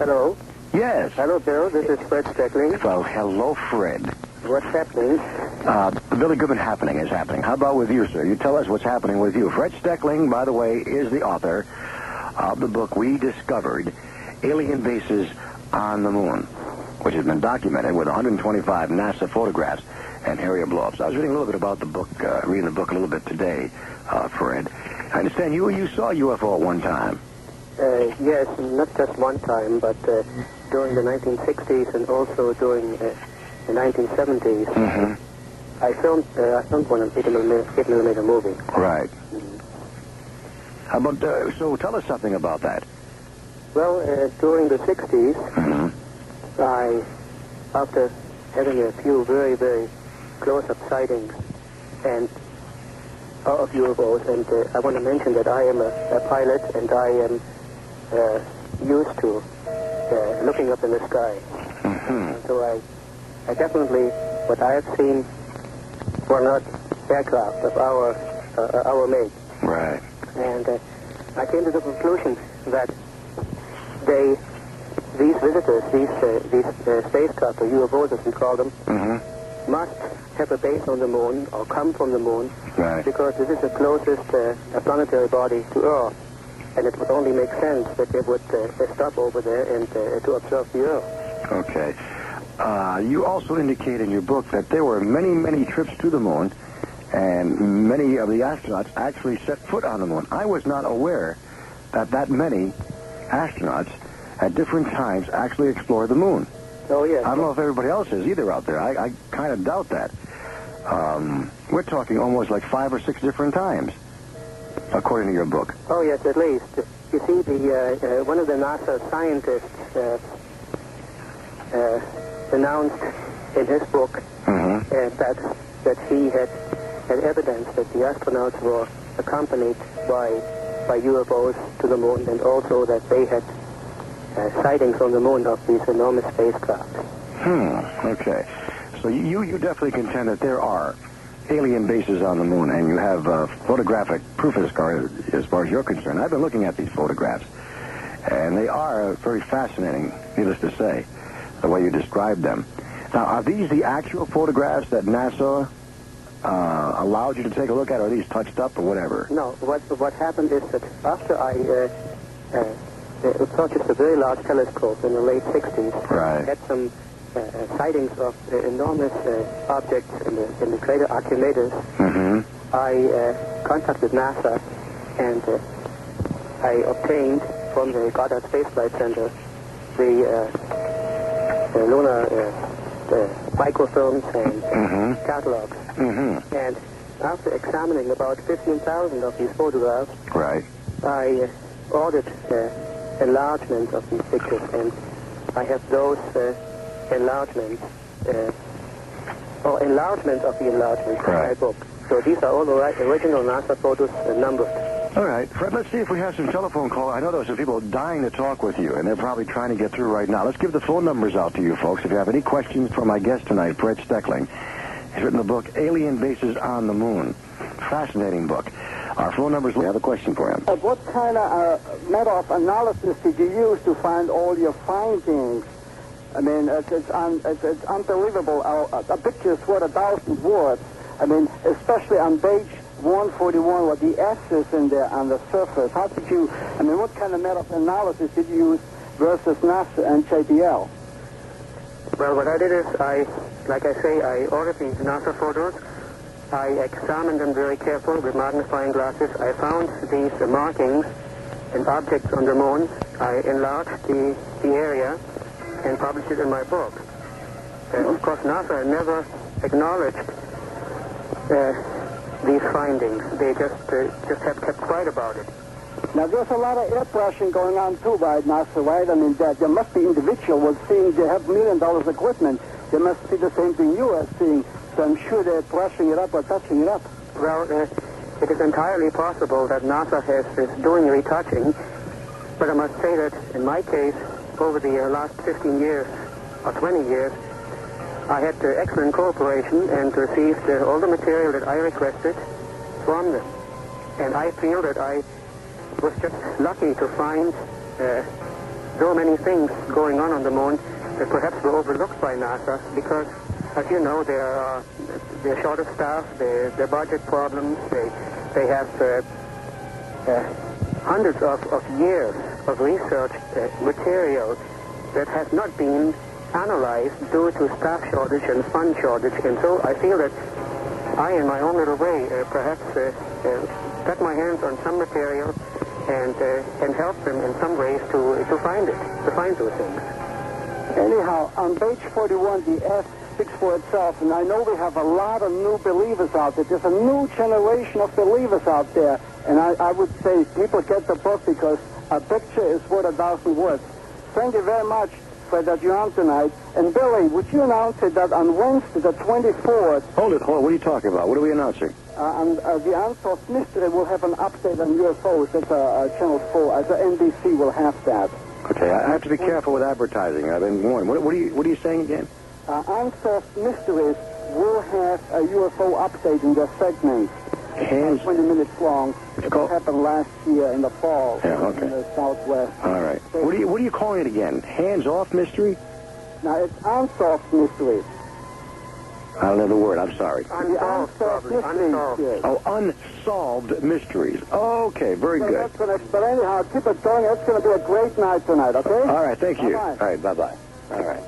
Hello. Yes. Hello, Bill. This is Fred Steckling. Well, hello, Fred. What's happening? Billy Goodman Happening is happening. How about with you, sir? You tell us what's happening with you. Fred Steckling, by the way, is the author of the book we discovered, Alien Bases on the Moon, which has been documented with 125 NASA photographs and area blow-ups. I was reading a little bit about the book, reading the book a little bit today, Fred. I understand you saw a UFO at one time. Yes, not just one time, but during the 1960s and also during the 1970s. Mm-hmm. I filmed one of 8mm movie. Right. How about, so tell us something about that. Well, during the 60s, after having a few very, very close-up sightings and of UFOs, and I want to mention that I am a pilot, and I am used to looking up in the sky. So I definitely, what I have seen were not aircraft of our make. Right. And I came to the conclusion that these visitors, these spacecraft, or UFOs as we call them, must have a base on the moon or come from the moon, right, because this is the closest planetary body to Earth, and it would only make sense that they would stop over there and to observe the Earth. Okay. You also indicate in your book that there were many, many trips to the moon, and many of the astronauts actually set foot on the moon. I was not aware that many astronauts at different times actually explored the moon. Oh, yes. I don't know if everybody else is either out there. I kind of doubt that. We're talking almost like 5 or 6 different times, according to your book. Oh, yes, at least. You see, one of the NASA scientists announced in his book that he had evidence that the astronauts were accompanied by UFOs to the moon, and also that they had sightings on the moon of these enormous spacecraft. Okay. So you definitely contend that there are alien bases on the moon, and you have photographic proof as far as you're concerned. I've been looking at these photographs, and they are very fascinating, needless to say, the way you describe them. Now, are these the actual photographs that NASA allowed you to take a look at, or are these touched up or whatever? No, what happened is that after I purchased a very large telescope in the late 60s, right, had some sightings of enormous objects in the crater Archimedes. I contacted NASA, and I obtained from the Goddard Space Flight Center the lunar microfilms and catalogs. And after examining about 15,000 of these photographs, right, I ordered enlargements of these pictures, and I have those enlargements, or enlargement of the enlargements in my book. So these are all the original NASA photos numbered. All right, Fred, let's see if we have some telephone calls. I know there are some people dying to talk with you, and they're probably trying to get through right now. Let's give the phone numbers out to you folks. If you have any questions for my guest tonight, Fred Steckling, he's written the book, Alien Bases on the Moon. Fascinating book. Our phone numbers, we have a question for him. What kind of method of analysis did you use to find all your findings? I mean, it's unbelievable. A picture is worth 1,000 words. I mean, especially on page 141, with the S's in there on the surface. How did you, I mean, what kind of method of analysis did you use versus NASA and JPL? Well, what I did is, like I say, I ordered these NASA photos. I examined them very carefully with magnifying glasses. I found these markings and objects on the moon. I enlarged the area and published it in my book. Of course, NASA never acknowledged these findings. They just have kept quiet about it. Now, there's a lot of airbrushing going on, too, by NASA, right? I mean, there must be individuals seeing they have $1 million equipment. They must see the same thing you are seeing. So I'm sure they're brushing it up or touching it up. Well, it is entirely possible that NASA is doing retouching, but I must say that in my case, over the last 15 years or 20 years, I had excellent cooperation and received all the material that I requested from them. And I feel that I was just lucky to find so many things going on the moon that perhaps were overlooked by NASA because, as you know, they're short of staff, they're budget problems, they have hundreds of years of research material that has not been analyzed due to staff shortage and fund shortage. And so I feel that I, in my own little way, perhaps got my hands on some material and help them in some ways to find those things. Anyhow, on page 41, the S speaks for itself, and I know we have a lot of new believers out there. There's a new generation of believers out there, and I would say people get the book because a picture is worth 1,000 words. Thank you very much, Fred, that you're on tonight. And Billy, would you announce it that on Wednesday, the 24th... Hold it. What are you talking about? What are we announcing? On the Unsolved Mystery, we'll have an update on UFOs. It's Channel 4. The NBC will have that. Okay, I have to be careful with advertising. I've been warned. What are you saying again? Unsolved Mysteries will have a UFO update in their segments. 20 minutes long. It happened last year in the fall. Yeah, okay. In the Southwest. All right. What are you calling it again? Hands-off mystery? Now, it's Unsolved Mystery. I don't know the word. I'm sorry. Unsolved Mysteries. Oh, Unsolved Mysteries. Okay, very good. But anyhow, keep it going. It's going to be a great night tonight, okay? All right, thank you. Bye-bye. All right, bye-bye. All right.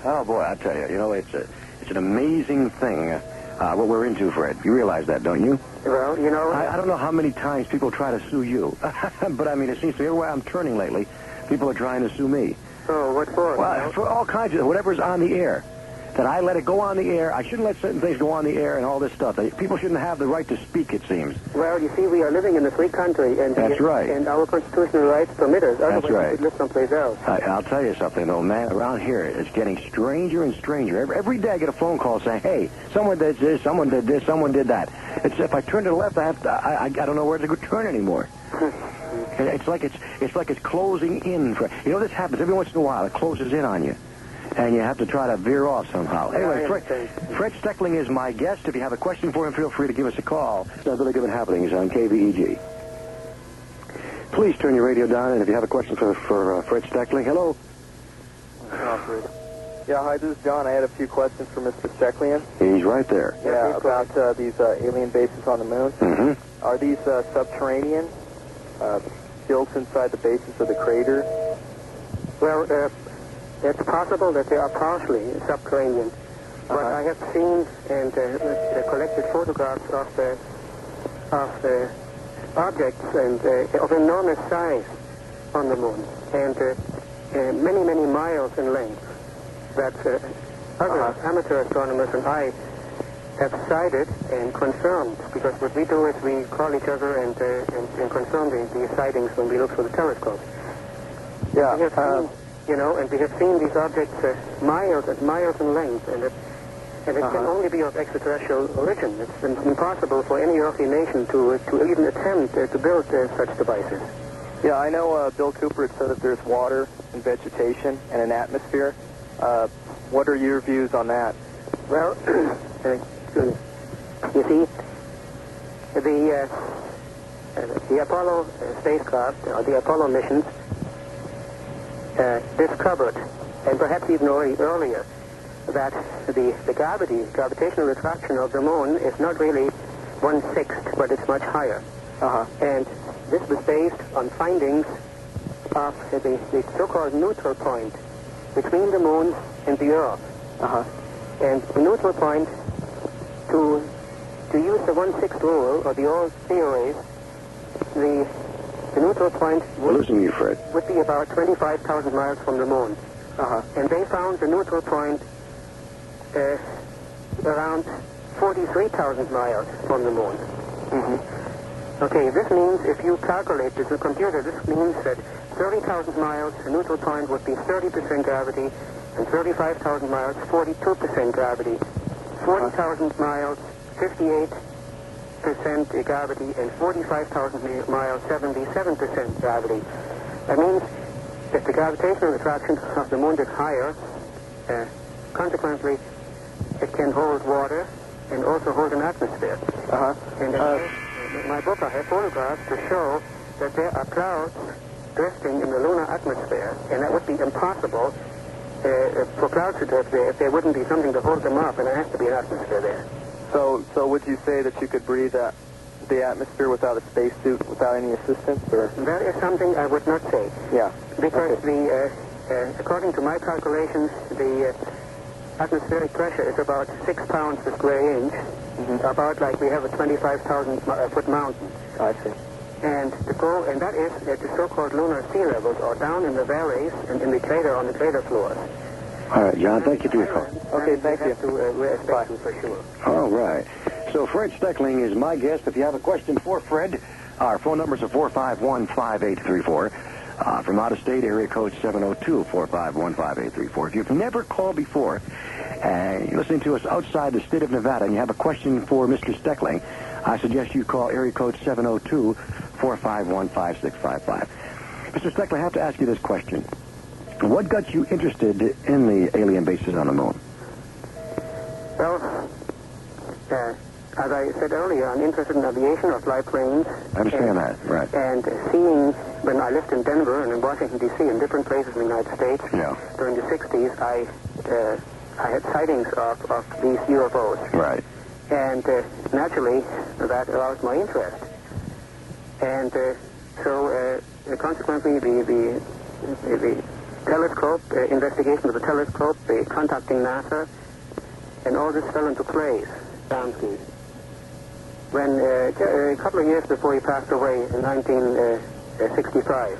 Oh, boy, I tell you, it's an amazing thing, what we're into, Fred. You realize that, don't you? Well, I don't know how many times people try to sue you, but, I mean, it seems to me everywhere I'm turning lately, people are trying to sue me. So, what for? Well, for all kinds of, whatever's on the air. That I let it go on the air. I shouldn't let certain things go on the air and all this stuff. People shouldn't have the right to speak, it seems. Well, you see, we are living in a free country, and that's right. And our constitutional rights permit us. That's Otherwise, right. we could live someplace else. I'll tell you something, though, man. Around here, it's getting stranger and stranger. Every day I get a phone call saying, "Hey, someone did this, someone did this, someone did that." It's if I turn to the left, I don't know where to go turn anymore. It's like it's closing in. This happens every once in a while. It closes in on you. And you have to try to veer off somehow. Anyway, Fred Steckling is my guest. If you have a question for him, feel free to give us a call. Billy Goodman Happening is on KVEG. Please turn your radio down, and if you have a question for Fred Steckling, hello. Yeah, hi, this is John. I had a few questions for Mr. Steckling. He's right there. Yeah, about these alien bases on the moon. Mm-hmm. Are these subterranean, built inside the bases of the crater? Well, it's possible that they are partially subterranean, but I have seen and collected photographs of the objects and of enormous size on the moon, and many, many miles in length that other amateur astronomers and I have sighted and confirmed, because what we do is we call each other and confirm the sightings when we look through the telescope. Yeah. And we have seen these objects miles and miles in length, and it can only be of extraterrestrial origin. It's impossible for any earthly nation to even attempt to build such devices. Yeah, I know Bill Cooper had said that there's water and vegetation and an atmosphere. What are your views on that? Well, you see, the Apollo spacecraft, or the Apollo missions, discovered, and perhaps even earlier, that the gravitational attraction of the moon is not really 1/6, but it's much higher. And this was based on findings of the so-called neutral point between the moon and the Earth. And the neutral point, to use the 1/6 rule, or the old theories, the neutral point would be about 25,000 miles from the moon. And they found the neutral point around 43,000 miles from the moon. Okay, this means, if you calculate this in a computer, this means that 30,000 miles, the neutral point would be 30% gravity, and 35,000 miles, 42% gravity. 40,000 miles, 58% gravity, and 45,000 miles, 77% gravity. That means that the gravitational attraction of the moon is higher. Consequently, it can hold water and also hold an atmosphere. And in my book, I have photographs to show that there are clouds drifting in the lunar atmosphere, and that would be impossible for clouds to drift there if there wouldn't be something to hold them up, and there has to be an atmosphere there. So would you say that you could breathe the atmosphere without a spacesuit, without any assistance, or? That is something I would not say. Yeah. Because according to my calculations, the atmospheric pressure is about 6 pounds per square inch, about like we have a 25,000 foot mountain. I see. And that is at the so-called lunar sea levels, or down in the valleys and in the crater, on the crater floors. All right, John, thank you for your call. Okay, thank you. Wear a spacesuit for sure. All right. So Fred Steckling is my guest. If you have a question for Fred, our phone numbers are 451-5834. From out of state, area code 702-451-5834. If you've never called before, you're listening to us outside the state of Nevada, and you have a question for Mr. Steckling, I suggest you call area code 702-451-5655. Mr. Steckling, I have to ask you this question. What got you interested in the alien bases on the moon? Well, as I said earlier, I'm interested in aviation or fly planes. I understand that, right. And seeing, when I lived in Denver and in Washington, D.C., in different places in the United States, during the 60s, I had sightings of these UFOs. Right. And naturally, that aroused my interest. And so consequently, the telescope, investigation of the telescope, contacting NASA, and all this fell into place. When a couple of years before he passed away in 1965.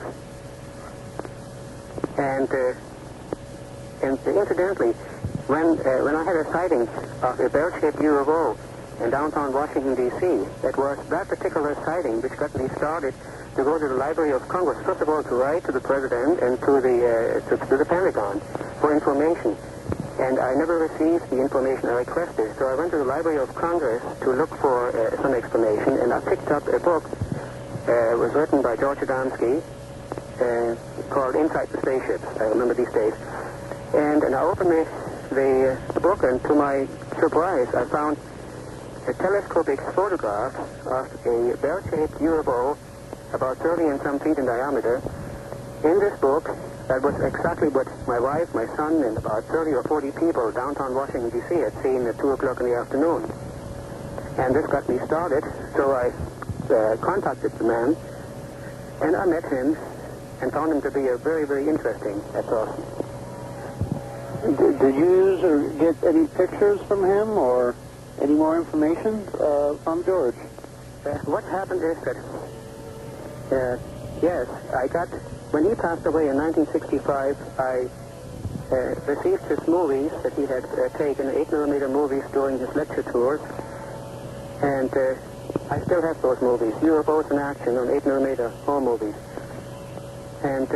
And incidentally, when I had a sighting of a bell-shaped UFO in downtown Washington, D.C., it was that particular sighting which got me started to go to the Library of Congress, first of all to write to the President and to the Pentagon for information. And I never received the information I requested, so I went to the Library of Congress to look for some explanation, and I picked up a book. It was written by George Adamski, called Inside the Spaceships. I remember these days. And I opened the book, and to my surprise, I found a telescopic photograph of a bell-shaped UFO about 30 and some feet in diameter. In this book, that was exactly what my wife, my son, and about 30 or 40 people downtown Washington, D.C. had seen at 2 o'clock in the afternoon. And this got me started, so I contacted the man, and I met him, and found him to be a very, very interesting person. Did you use or get any pictures from him, or any more information from George? What happened is that, yes, I got... When he passed away in 1965, I received his movies that he had taken, 8mm movies during his lecture tours. And I still have those movies, UFOs in Action on 8mm home movies. And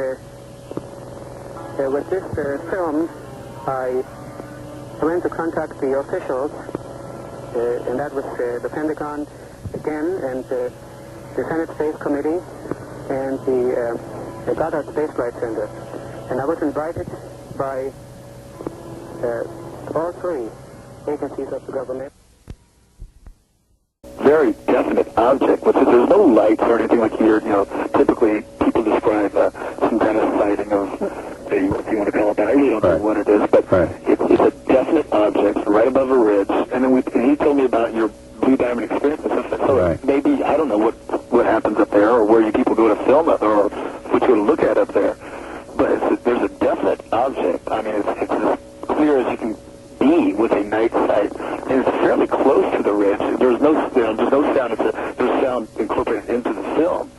with this film, I went to contact the officials, and that was the Pentagon again, and the Senate Space Committee, and the Goddard Space Flight Center. And I was invited by all three agencies of the government. Very definite object, which is there's no lights or anything like here. Typically people describe some kind of sighting of, if you want to call it that. I really don't know what it is, but it's a definite object right above a ridge. And then he told me about your Blue Diamond experience and stuff. So maybe, I don't know what happens up there, or where you people go to film it, or what you go to look at up there. But there's a definite object. I mean, it's as clear as you can be with a night sight, and it's fairly close to the ridge. There's no sound. There's sound incorporated into the film,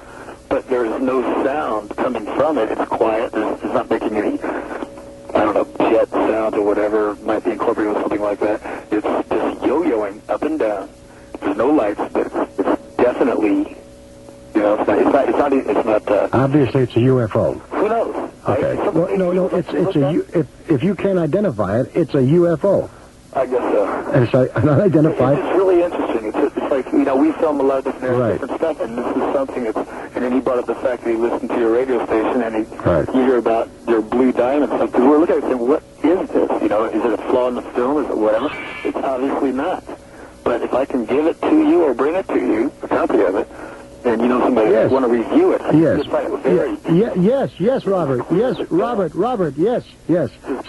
but there is no sound coming from it. It's quiet. It's not making any, I don't know, jet sound or whatever might be incorporated with something like that. It's just yo-yoing up and down. There's no lights, but it's definitely, it's not. Obviously, it's a UFO. Who knows? Okay. No. If you can't identify it, it's a UFO. I guess so. And it's unidentified. It's really interesting. It's like, we film a lot of different stuff, and this is something that's, and then he brought up the fact that he listened to your radio station, and you hear about your Blue Diamond stuff, because we're looking at it saying, what is this? Is it a flaw in the film? Is it whatever? It's obviously not. But if I can give it to you or bring it to you, a copy of it, and somebody want to review it, Yes. yes, Robert. Yes, Robert. Yes.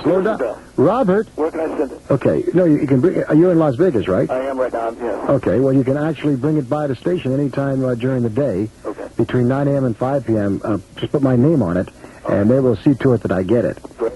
Slow down, Robert. Where can I send it? Okay, no, you can bring. You're in Las Vegas, right? I am right now. Yes. Okay, well, you can actually bring it by the station anytime during the day. Okay. Between 9 a.m. and 5 p.m. Just put my name on it, and they will see to it that I get it. Great.